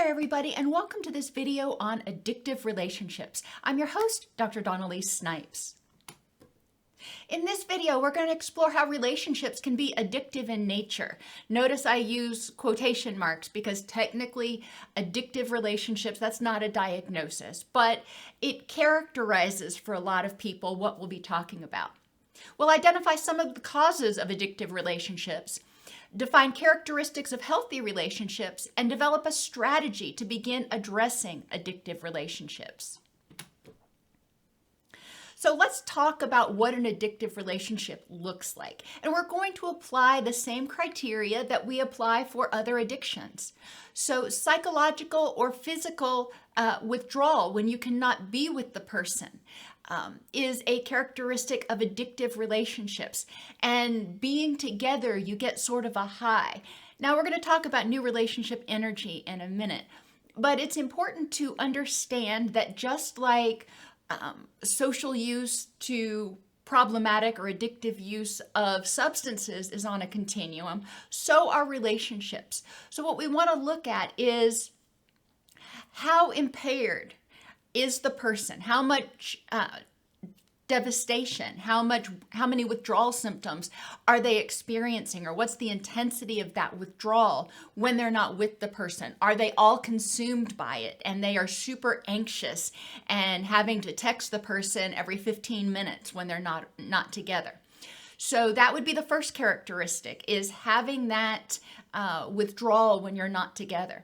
there, everybody, and welcome to this video on addictive relationships. I'm your host, Dr. Elise Snipes. In this video, we're going to explore how relationships can be addictive in nature. Notice I use quotation marks because technically addictive relationships, that's not a diagnosis, but it characterizes for a lot of people what we'll be talking about. We'll identify some of the causes of addictive relationships, define characteristics of healthy relationships, and develop a strategy to begin addressing addictive relationships. So let's talk about what an addictive relationship looks like. And we're going to apply the same criteria that we apply for other addictions. So psychological or physical withdrawal when you cannot be with the person is a characteristic of addictive relationships. And being together, you get sort of a high. Now we're going to talk about new relationship energy in a minute, but it's important to understand that just like social use to problematic or addictive use of substances is on a continuum, so are relationships. So what we want to look at is how impaired is the person, how much devastation, how many withdrawal symptoms are they experiencing, or what's the intensity of that withdrawal when they're not with the person? Are they all consumed by it and they are super anxious and having to text the person every 15 minutes when they're not together? So that would be the first characteristic, is having that withdrawal when you're not together.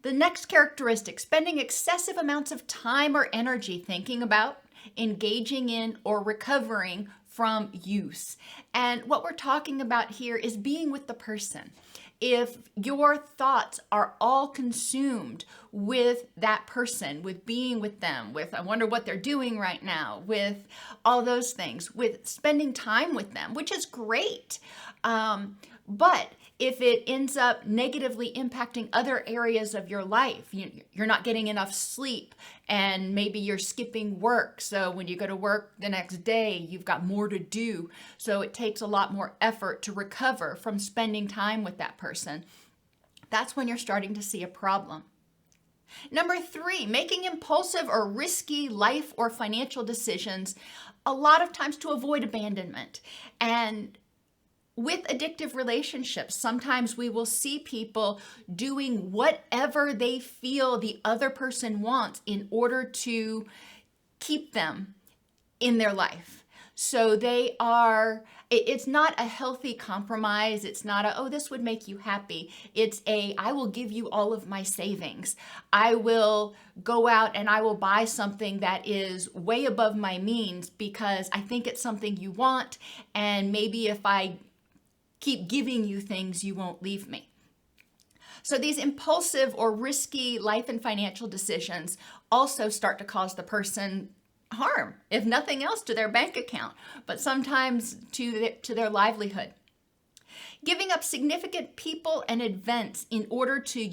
The next characteristic, spending excessive amounts of time or energy thinking about, engaging in, or recovering from use. And what we're talking about here is being with the person. If your thoughts are all consumed with that person, with being with them, with I wonder what they're doing right now, with all those things, with spending time with them, which is great. But if it ends up negatively impacting other areas of your life, you're not getting enough sleep, and maybe you're skipping work. So when you go to work the next day, you've got more to do. So it takes a lot more effort to recover from spending time with that person. That's when you're starting to see a problem. Number 3, making impulsive or risky life or financial decisions, a lot of times to avoid abandonment. And with addictive relationships, sometimes we will see people doing whatever they feel the other person wants in order to keep them in their life. So it's not a healthy compromise. It's not a, oh, this would make you happy. It's I will give you all of my savings. I will go out and I will buy something that is way above my means because I think it's something you want. And maybe if I keep giving you things, you won't leave me. So these impulsive or risky life and financial decisions also start to cause the person harm, if nothing else, to their bank account, but sometimes to their livelihood. Giving up significant people and events in order to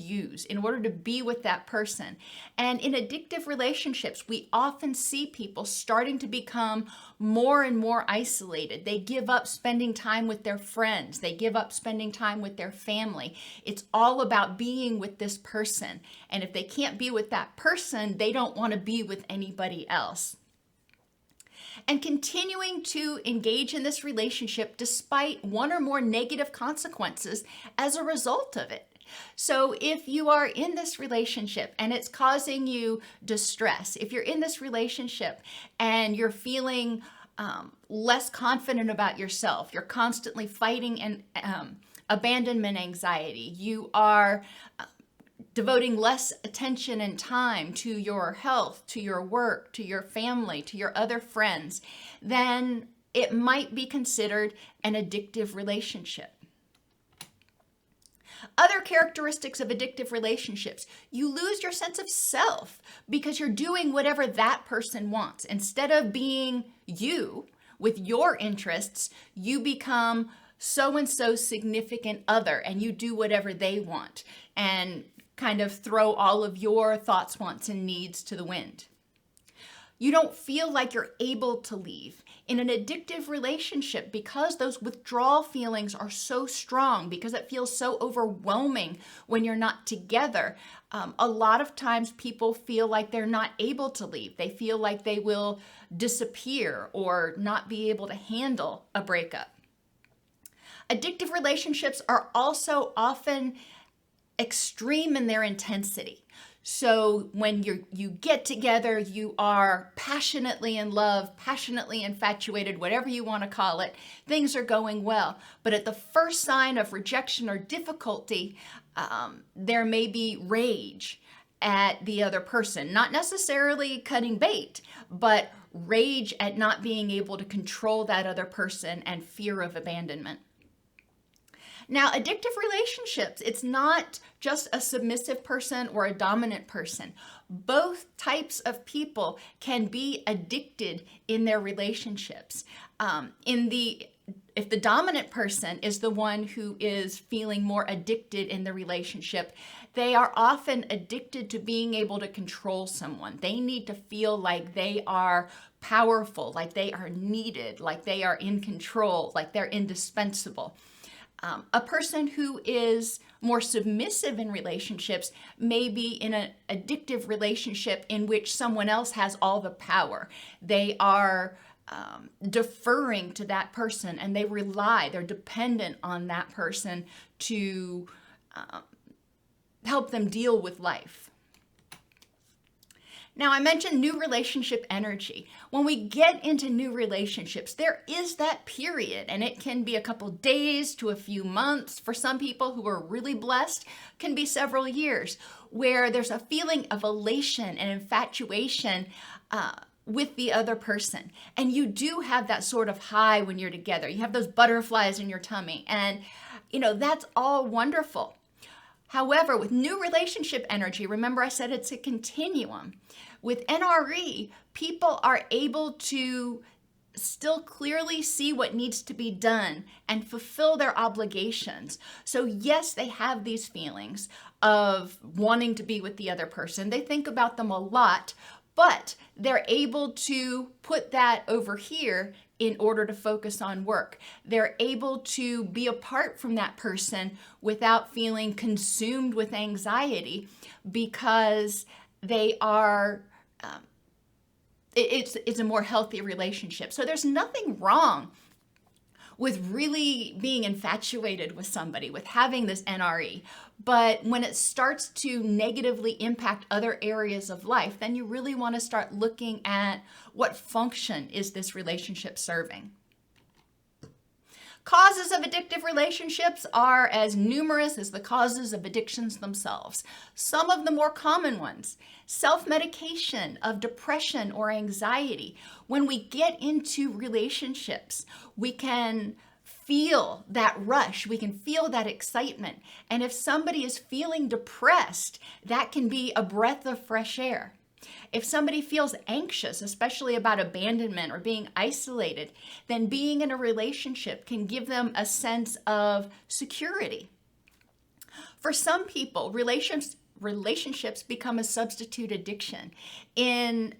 be with that person. And in addictive relationships, we often see people starting to become more and more isolated. They give up spending time with their friends. They give up spending time with their family. It's all about being with this person. And if they can't be with that person, they don't want to be with anybody else. And continuing to engage in this relationship despite one or more negative consequences as a result of it. So if you are in this relationship and it's causing you distress, if you're in this relationship and you're feeling less confident about yourself, you're constantly fighting and abandonment anxiety, you are devoting less attention and time to your health, to your work, to your family, to your other friends, then it might be considered an addictive relationship. Other characteristics of addictive relationships, you lose your sense of self because you're doing whatever that person wants. Instead of being you with your interests, you become so-and-so significant other and you do whatever they want and kind of throw all of your thoughts, wants, and needs to the wind. You don't feel like you're able to leave. In an addictive relationship, because those withdrawal feelings are so strong, because it feels so overwhelming when you're not together, a lot of times people feel like they're not able to leave. They feel like they will disappear or not be able to handle a breakup. Addictive relationships are also often extreme in their intensity. So when you get together, you are passionately in love, passionately infatuated, whatever you want to call it. Things are going well. But at the first sign of rejection or difficulty, there may be rage at the other person. Not necessarily cutting bait, but rage at not being able to control that other person and fear of abandonment. Now, addictive relationships, it's not just a submissive person or a dominant person. Both types of people can be addicted in their relationships. If the dominant person is the one who is feeling more addicted in the relationship, they are often addicted to being able to control someone. They need to feel like they are powerful, like they are needed, like they are in control, like they're indispensable. A person who is more submissive in relationships may be in an addictive relationship in which someone else has all the power. They are deferring to that person, and they're dependent on that person to help them deal with life. Now, I mentioned new relationship energy. When we get into new relationships, there is that period, and it can be a couple days to a few months. For some people who are really blessed, can be several years, where there's a feeling of elation and infatuation with the other person. And you do have that sort of high when you're together. You have those butterflies in your tummy, and that's all wonderful. However, with new relationship energy, remember I said it's a continuum. With NRE, people are able to still clearly see what needs to be done and fulfill their obligations. So yes, they have these feelings of wanting to be with the other person. They think about them a lot, but they're able to put that over here in order to focus on work. They're able to be apart from that person without feeling consumed with anxiety, because they are, it's a more healthy relationship. So there's nothing wrong with really being infatuated with somebody, with having this NRE. But when it starts to negatively impact other areas of life, then you really want to start looking at what function is this relationship serving. Causes of addictive relationships are as numerous as the causes of addictions themselves. Some of the more common ones: self-medication of depression or anxiety. When we get into relationships, we can feel that rush, we can feel that excitement. And if somebody is feeling depressed, that can be a breath of fresh air. If somebody feels anxious, especially about abandonment or being isolated, then being in a relationship can give them a sense of security. For some people, relationships become a substitute addiction. In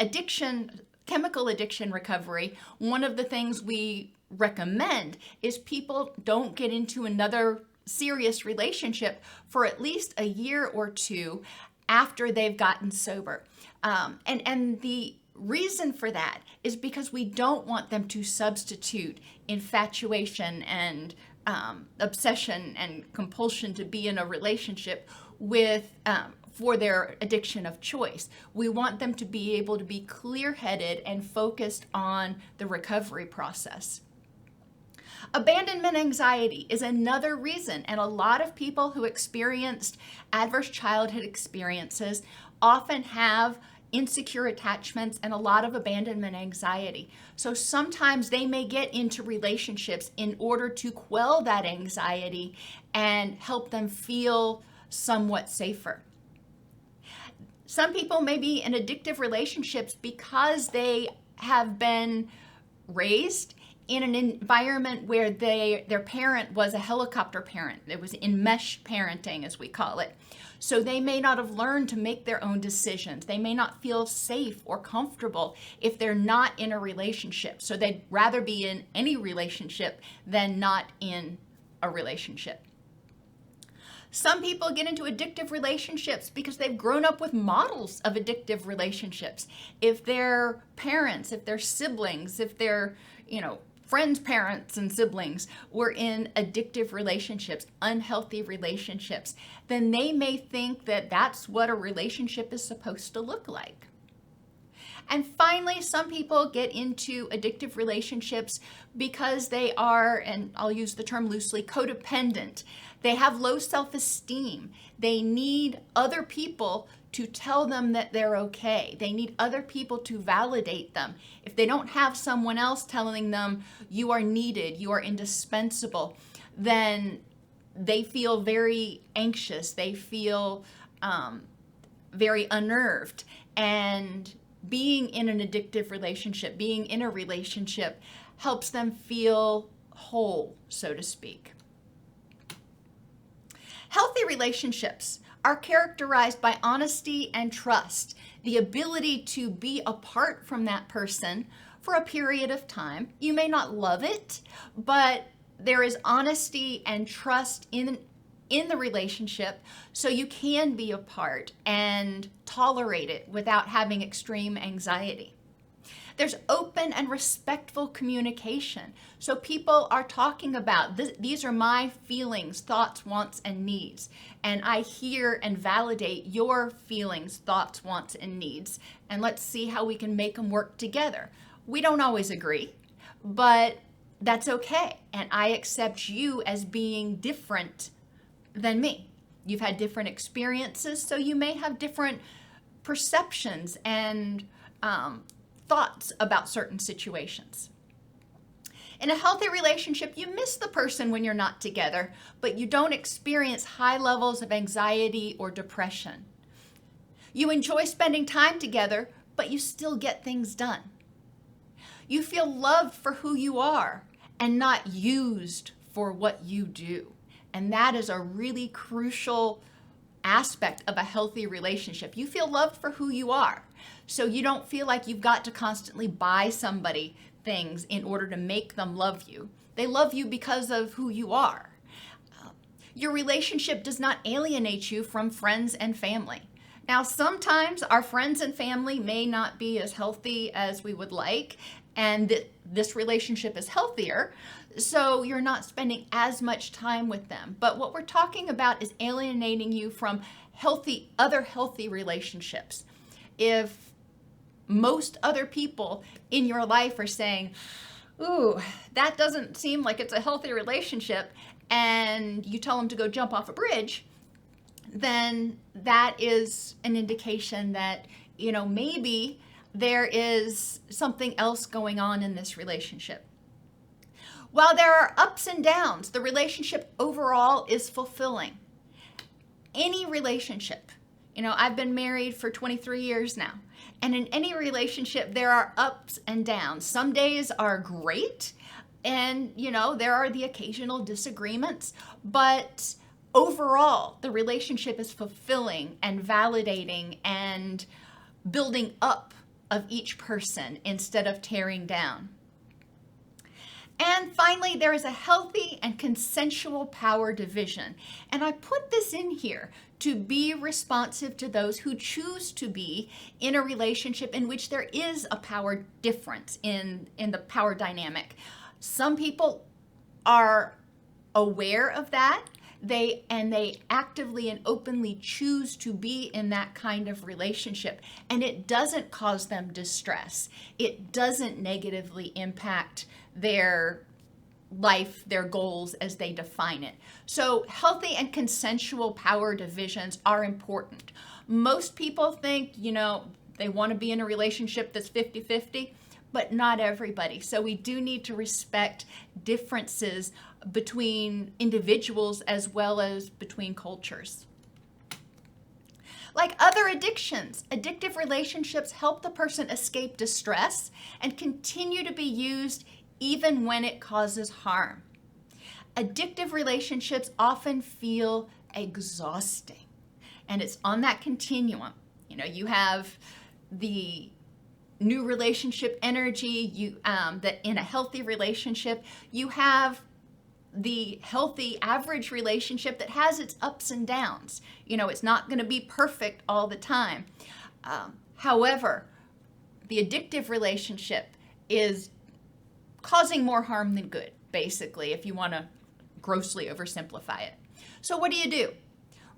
chemical addiction recovery, one of the things we recommend is people don't get into another serious relationship for at least a year or two after they've gotten sober. And the reason for that is because we don't want them to substitute infatuation and obsession and compulsion to be in a relationship with for their addiction of choice. We want them to be able to be clear-headed and focused on the recovery process. Abandonment anxiety is another reason, and a lot of people who experienced adverse childhood experiences often have insecure attachments and a lot of abandonment anxiety. So sometimes they may get into relationships in order to quell that anxiety and help them feel somewhat safer. Some people may be in addictive relationships because they have been raised in an environment where their parent was a helicopter parent. It was enmeshed parenting, as we call it. So they may not have learned to make their own decisions. They may not feel safe or comfortable if they're not in a relationship. So they'd rather be in any relationship than not in a relationship. Some people get into addictive relationships because they've grown up with models of addictive relationships. If their parents, if their siblings, if their, friends' parents and siblings were in addictive relationships, unhealthy relationships, then they may think that that's what a relationship is supposed to look like. And finally, some people get into addictive relationships because they are, and I'll use the term loosely, codependent. They have low self-esteem. They need other people to tell them that they're okay. They need other people to validate them. If they don't have someone else telling them you are needed, you are indispensable, then they feel very anxious. They feel very unnerved. And being in an addictive relationship, being in a relationship, helps them feel whole, so to speak. Healthy relationships are characterized by honesty and trust, the ability to be apart from that person for a period of time. You may not love it, but there is honesty and trust in the relationship, so you can be apart and tolerate it without having extreme anxiety. There's open and respectful communication. So people are talking about, these are my feelings, thoughts, wants, and needs. And I hear and validate your feelings, thoughts, wants, and needs. And let's see how we can make them work together. We don't always agree, but that's okay. And I accept you as being different than me. You've had different experiences, so you may have different perceptions and thoughts about certain situations. In a healthy relationship, you miss the person when you're not together, but you don't experience high levels of anxiety or depression. You enjoy spending time together, but you still get things done. You feel loved for who you are and not used for what you do. And that is a really crucial aspect of a healthy relationship. You feel loved for who you are. So you don't feel like you've got to constantly buy somebody things in order to make them love you. They love you because of who you are. Your relationship does not alienate you from friends and family. Now, sometimes our friends and family may not be as healthy as we would like, and this relationship is healthier, so you're not spending as much time with them. But what we're talking about is alienating you from other healthy relationships. If most other people in your life are saying, ooh, that doesn't seem like it's a healthy relationship, and you tell them to go jump off a bridge, then that is an indication that, maybe there is something else going on in this relationship. While there are ups and downs, the relationship overall is fulfilling. Any relationship, I've been married for 23 years now, and in any relationship, there are ups and downs. Some days are great, and, there are the occasional disagreements, but overall, the relationship is fulfilling and validating and building up of each person instead of tearing down. And finally, there is a healthy and consensual power division. And I put this in here to be responsive to those who choose to be in a relationship in which there is a power difference in the power dynamic. Some people are aware of that. They actively and openly choose to be in that kind of relationship, and it doesn't cause them distress. It doesn't negatively impact their life, their goals as they define it. So healthy and consensual power divisions are important. Most people think, they want to be in a relationship that's 50-50, but not everybody. So we do need to respect differences between individuals as well as between cultures. Like other addictions, addictive relationships help the person escape distress and continue to be used even when it causes harm. Addictive relationships often feel exhausting, and it's on that continuum. You have the new relationship energy, that in a healthy relationship, you have the healthy average relationship that has its ups and downs. It's not going to be perfect all the time. However, the addictive relationship is causing more harm than good, basically, if you want to grossly oversimplify it. So what do?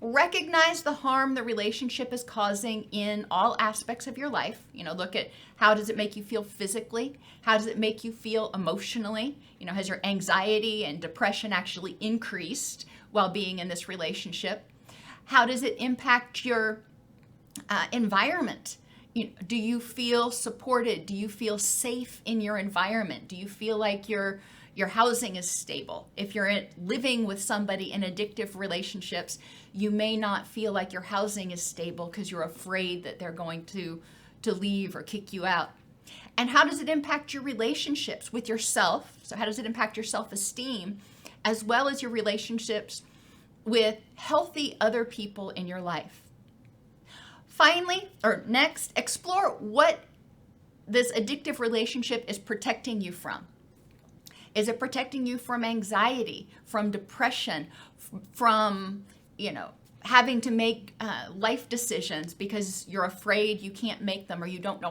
Recognize the harm the relationship is causing in all aspects of your life. Look at how does it make you feel physically? How does it make you feel emotionally? Has your anxiety and depression actually increased while being in this relationship? How does it impact your environment? Do you feel supported? Do you feel safe in your environment? Do you feel like your housing is stable? If you're living with somebody in addictive relationships, you may not feel like your housing is stable because you're afraid that they're going to leave or kick you out. And how does it impact your relationships with yourself? So how does it impact your self-esteem, as well as your relationships with healthy other people in your life? Finally, or next, explore what this addictive relationship is protecting you from. Is it protecting you from anxiety, from depression, from, having to make life decisions because you're afraid you can't make them or you don't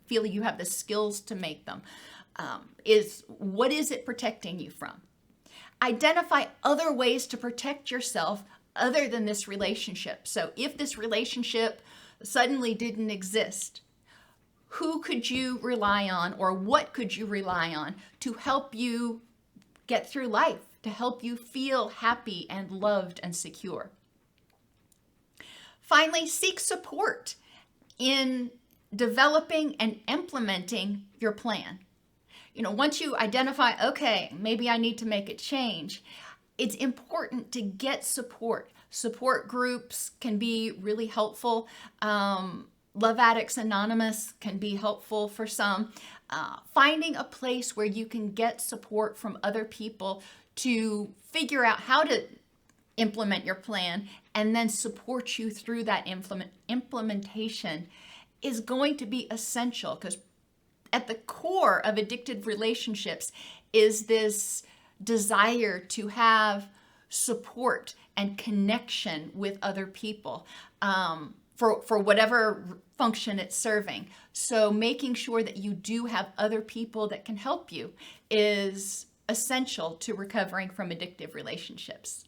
feel you have the skills to make them? What is it protecting you from? Identify other ways to protect yourself other than this relationship. So if this relationship suddenly didn't exist, who could you rely on, or what could you rely on to help you get through life, to help you feel happy and loved and secure? Finally, seek support in developing and implementing your plan. Once you identify, okay, maybe I need to make a change, it's important to get support. Support groups can be really helpful. Love Addicts Anonymous can be helpful for some. Finding a place where you can get support from other people to figure out how to implement your plan and then support you through that implementation is going to be essential, because at the core of addicted relationships is this desire to have support and connection with other people for whatever function it's serving. So making sure that you do have other people that can help you is essential to recovering from addictive relationships.